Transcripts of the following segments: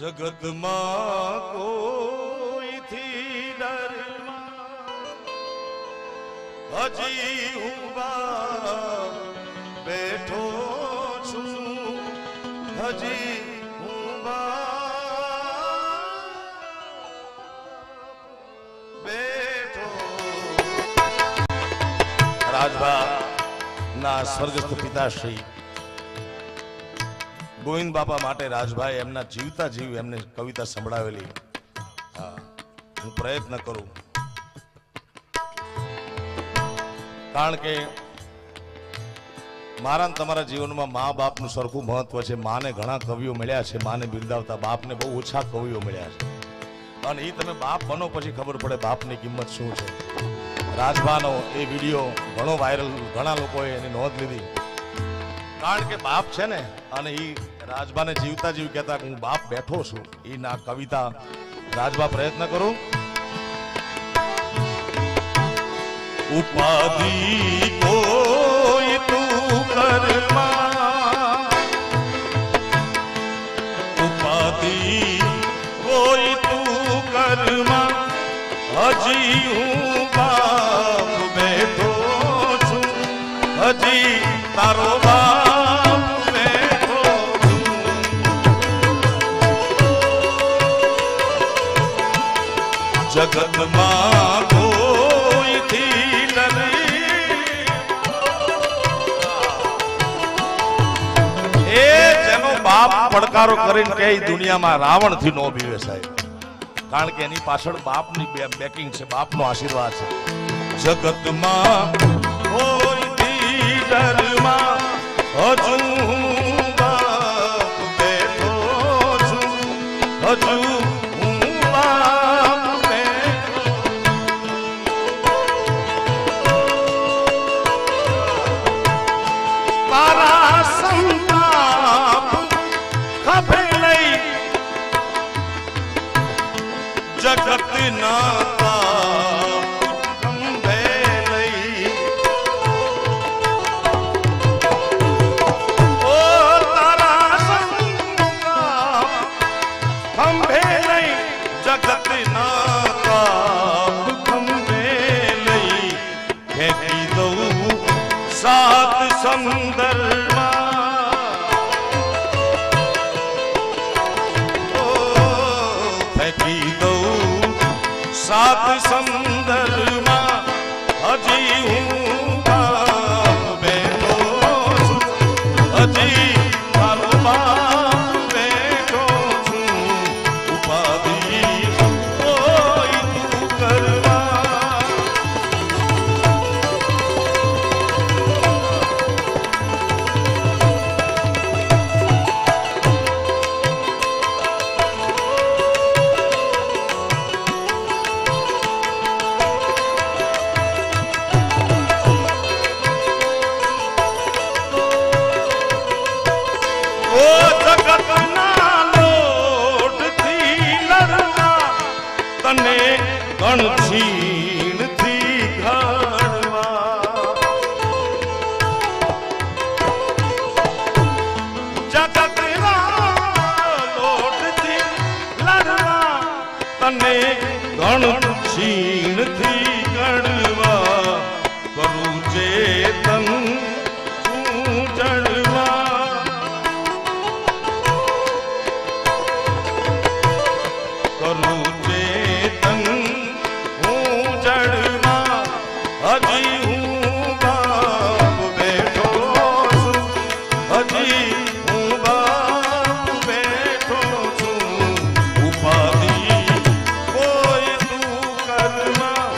જગતમાં કોઈથી ડરમાં હજી હું બેઠો છું, હજી હું બેઠો. રાજભા ના સ્વર્ગસ્થ પિતાશ્રી ગોવિંદ બાપા માટે રાજભાઈ એમના જીવતા જીવ એમને કવિતા સંભળાવેલી. હું પ્રયત્ન કરું કારણ કે મારા તમારા જીવનમાં મા બાપનું સરખું મહત્વ છે. માને ઘણા કવિઓ મળ્યા છે, માને બિરદાવતા, બાપને બહુ ઓછા કવિઓ મળ્યા છે. અને એ તમે બાપ બનો પછી ખબર પડે બાપની કિંમત શું છે. રાજભાનો એ વિડીયો ઘણો વાયરલ, ઘણા લોકોએ એની નોંધ લીધી. કારણ કે બાપ છે ને, અને એ રાજભાને જીવતા જીવ કહેતા હું બાપ બેઠો છું. એ ના કવિતા રાજભા પ્રયત્ન કરું. ઉપાધિ કોઈ તું કરમાં, ઉપાધિ કોઈ તું કરમાં, હજી હું બાપ બેઠો છું, હજી તારો બાપ બેઠો છું. જગતમાં કોઈથી ડરી, એ જેનો બાપ પડકારો કરીને કે દુનિયામાં રાવણ થી નો બીવે સાહેબ. કારણ કે એની પાછળ બાપની બેકિંગ છે, બાપનો આશીર્વાદ છે. જગતમાં કોઈથી ડરમાં હજુ બાપ બેઠો છું, હજુ હું બાપ બેઠો. તારા સંતાપ ખભે લઈ જગત ના ખંભે લઈ, ઓ તારા સંતાપ ખંભે લઈ જગત ના ખંભે લઈ ફેંકી દઉં સાત સમંદરમાં, ફેંકી દઉં સાત સમંદરમાં, હજી હું બાપ બેઠો છું, હજી મારો બાપ બેઠો છું. ઉપાધિ કોઈ તું કરવા, તને ગણછીણથી ઘડવા, જગતના લોટથી લડવા, તને ગણછીણથી ઘડવા, કરું ચેતન તું જડવા, કરું હજી હું બાપ બેઠો છું, હજી હું બાપ બેઠો છું. ઉપાધિ કોઈ તું કરમાં,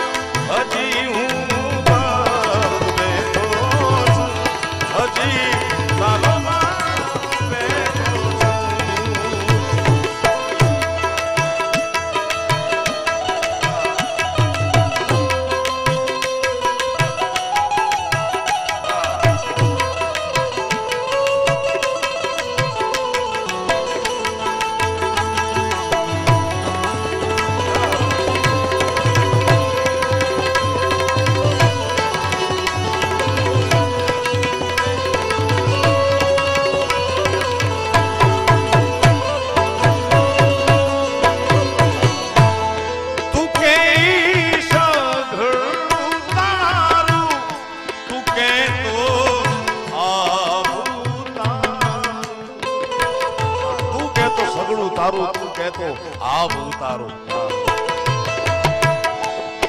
તારું તું કહેતો આવું તારું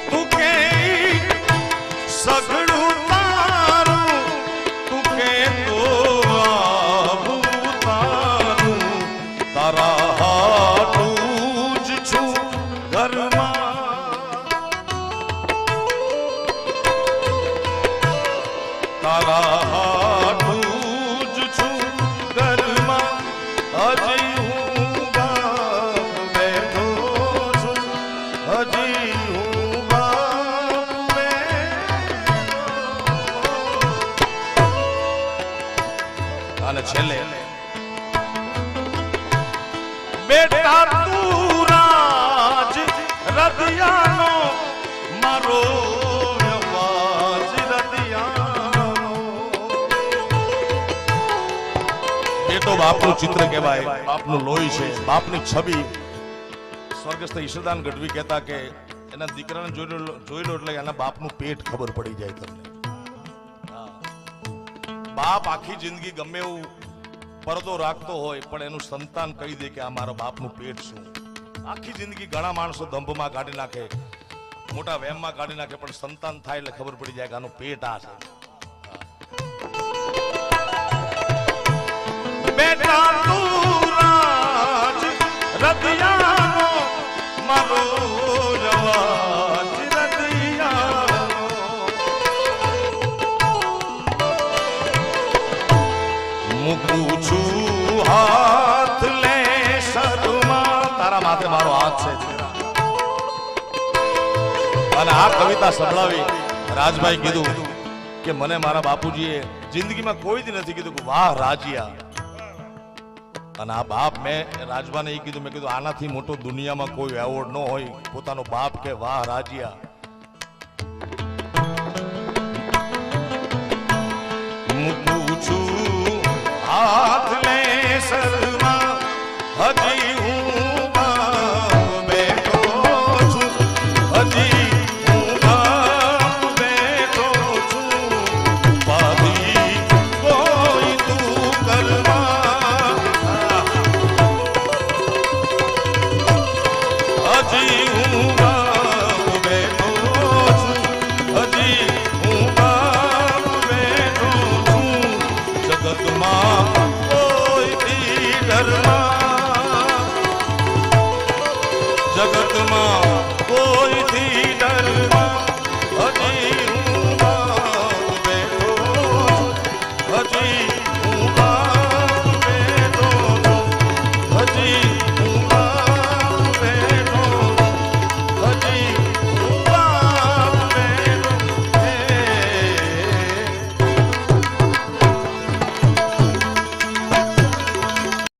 તું કે સગડું તારું તું કહેતો આવું તારું તારા હાટું જ છું ઘરમાં તારા હાટું જ છું ઘરમાં હજી હું બાપ બેઠો છું હજી હું બાપ બેઠો અને છેલ્લે બેટા તું રાજ રદિયાનો મારો અવાજ રદિયાનો એ તો બાપનું ચિત્ર કહેવાય બાપનું લોહી છે બાપની છબી સ્વર્ગસ્થ ઈશ્વરદાન ગઢવી કહેતા કે એના દીકરાને જોઈ લો એટલે એના બાપનું પેટ ખબર પડી જાય તમને બાપ આખી જિંદગી ગમે એવું પરદો રાખતો હોય પણ એનું સંતાન કહી દે કે આ મારા બાપનું પેટ શું આખી જિંદગી ઘણા માણસો દંભમાં કાઢી નાખે મોટા વહેમમાં કાઢી નાખે પણ સંતાન થાય એટલે ખબર પડી જાય કે આનું પેટ આ છે બેટા તું રાજ રદિયાનો મારો અવાજ રદિયાનો મૂકું છું હાથ લે શરૂમાં તારા માથે મારો હાથ છે અને આ કવિતા સંભળાવી રાજભાઈ કીધું કે મને મારા બાપુજીએ જિંદગીમાં કોઈ દી નથી કીધું કે વાહ રાજિયા અને આ બાપ મેં રાજભાને એ કીધું મેં કીધું આનાથી મોટો દુનિયામાં કોઈ એવોર્ડ ન હોય પોતાનો બાપ કે વાહ રાજિયા મૂકું છું હાથ લે શરમાં હજી હું બાપ બેઠો છું હજી હું બાપ બેઠો છું પાધી કોઈ તું કરવા હજી હું બાપ બેઠો છું હજી હું બાપ બેઠો છું જગતમાં કોઈથી ડરમાં જગતમાં